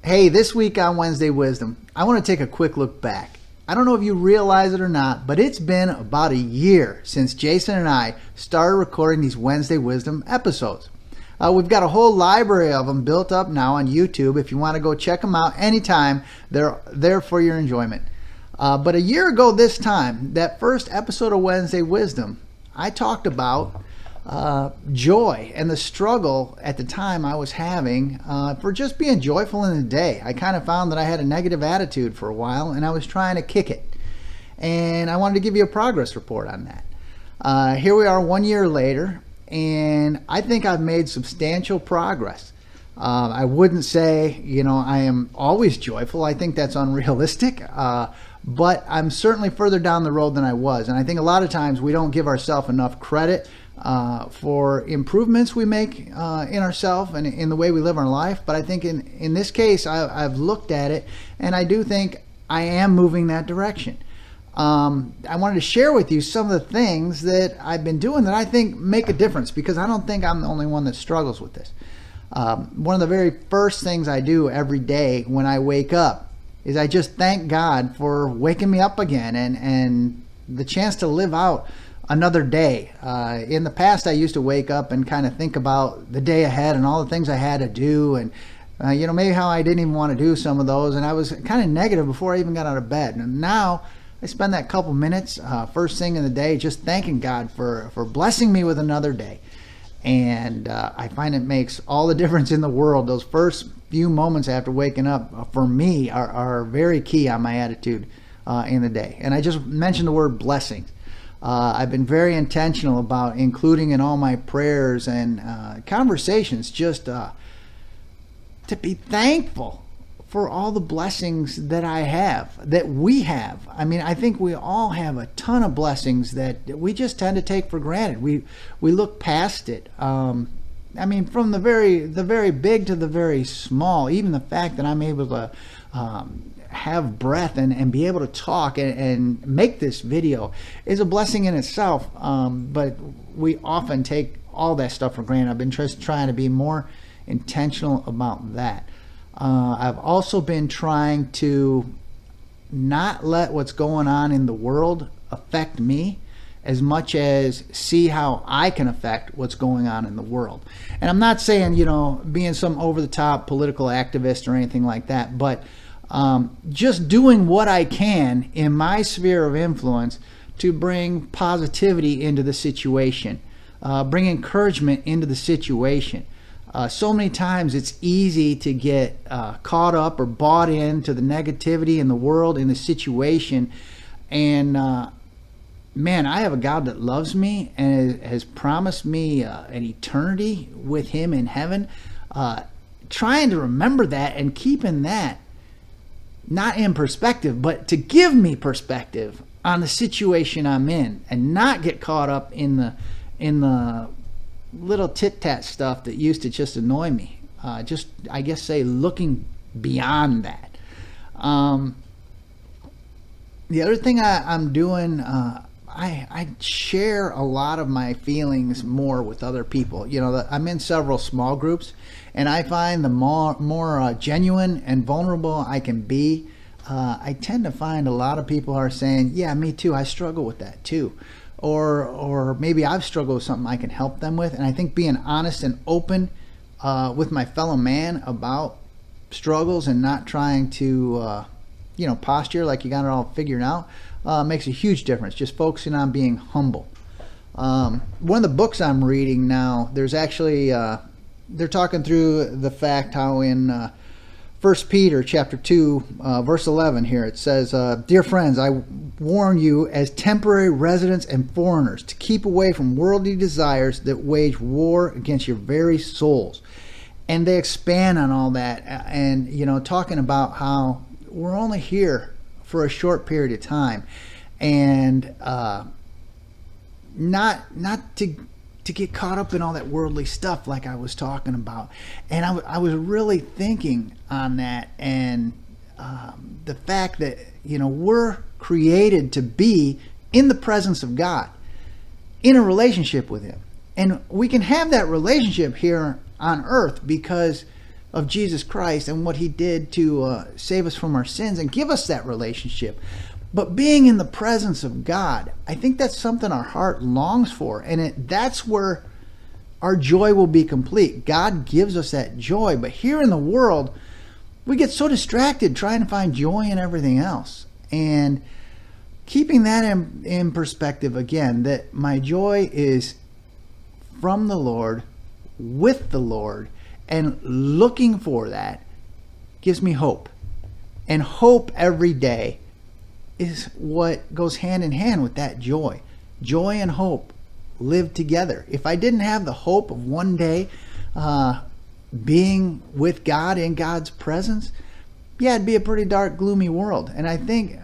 Hey, this week on Wednesday Wisdom, I want to take a quick look back. I don't know if you realize it or not, but it's been about a year since Jason and I started recording these Wednesday Wisdom episodes. We've got a whole library of them built up now on YouTube. If you want to go check them out anytime, they're there for your enjoyment. But a year ago this time, that first episode of Wednesday Wisdom, I talked about joy and the struggle at the time I was having for just being joyful in the day. I kind of found that I had a negative attitude for a while and I was trying to kick it. And I wanted to give you a progress report on that. Here we are 1 year later, and I think I've made substantial progress. I wouldn't say, I am always joyful. I think that's unrealistic. But I'm certainly further down the road than I was. And I think a lot of times we don't give ourselves enough credit for improvements we make in ourselves and in the way we live our life. But I think in this case, I've looked at it, and I do think I am moving that direction. I wanted to share with you some of the things that I've been doing that I think make a difference, because I don't think I'm the only one that struggles with this. One of the very first things I do every day when I wake up is I just thank God for waking me up again and the chance to live out another day. In the past, I used to wake up and kind of think about the day ahead and all the things I had to do, and maybe how I didn't even want to do some of those, and I was kind of negative before I even got out of bed. And now I spend that couple minutes first thing in the day just thanking God for blessing me with another day. And I find it makes all the difference in the world. Those first few moments after waking up, for me, are very key on my attitude in the day. And I just mentioned the word blessings. I've been very intentional about including in all my prayers and conversations just to be thankful for all the blessings that I have, that we have. I mean, I think we all have a ton of blessings that we just tend to take for granted. We look past it. From the very big to the very small. Even the fact that I'm able to have breath and be able to talk and make this video is a blessing in itself. But we often take all that stuff for granted. I've been just trying to be more intentional about that. I've also been trying to not let what's going on in the world affect me as much as see how I can affect what's going on in the world. And I'm not saying, being some over-the-top political activist or anything like that, but just doing what I can in my sphere of influence to bring positivity into the situation, bring encouragement into the situation. So many times it's easy to get caught up or bought into the negativity in the world, in the situation. And man, I have a God that loves me and has promised me an eternity with Him in heaven. Trying to remember that and keeping that not in perspective, but to give me perspective on the situation I'm in, and not get caught up in the little tit-tat stuff that used to just annoy me. Looking beyond that. The other thing I'm doing, I share a lot of my feelings more with other people. I'm in several small groups, and I find the more genuine and vulnerable I can be, I tend to find a lot of people are saying, yeah, me too, I struggle with that too. Or maybe I've struggled with something I can help them with. And I think being honest and open with my fellow man about struggles and not trying to, posture like you got it all figured out makes a huge difference. Just focusing on being humble. One of the books I'm reading now, there's actually, they're talking through the fact how in 1 Peter chapter 2, verse 11 here, it says, Dear friends, I warn you as temporary residents and foreigners to keep away from worldly desires that wage war against your very souls. And they expand on all that and, talking about how we're only here for a short period of time, and not to get caught up in all that worldly stuff like I was talking about. And I was really thinking on that, and the fact that, we're created to be in the presence of God, in a relationship with Him. And we can have that relationship here on earth because of Jesus Christ and what he did to save us from our sins and give us that relationship. But being in the presence of God, I think that's something our heart longs for. And that's where our joy will be complete. God gives us that joy. But here in the world, we get so distracted trying to find joy in everything else. And keeping that in perspective again, that my joy is from the Lord, with the Lord, and looking for that gives me hope. And hope every day is what goes hand in hand with that joy. Joy and hope live together. If I didn't have the hope of one day being with God in God's presence, yeah, it'd be a pretty dark, gloomy world. And I think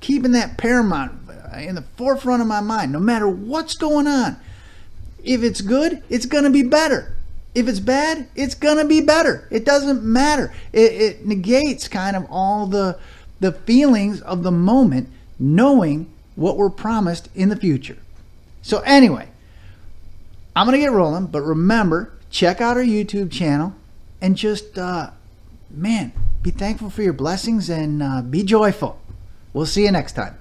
keeping that paramount in the forefront of my mind, no matter what's going on, if it's good, it's going to be better. If it's bad, it's going to be better. It doesn't matter. It negates kind of all the feelings of the moment, knowing what we're promised in the future. So anyway, I'm going to get rolling, but remember, check out our YouTube channel and just, be thankful for your blessings and be joyful. We'll see you next time.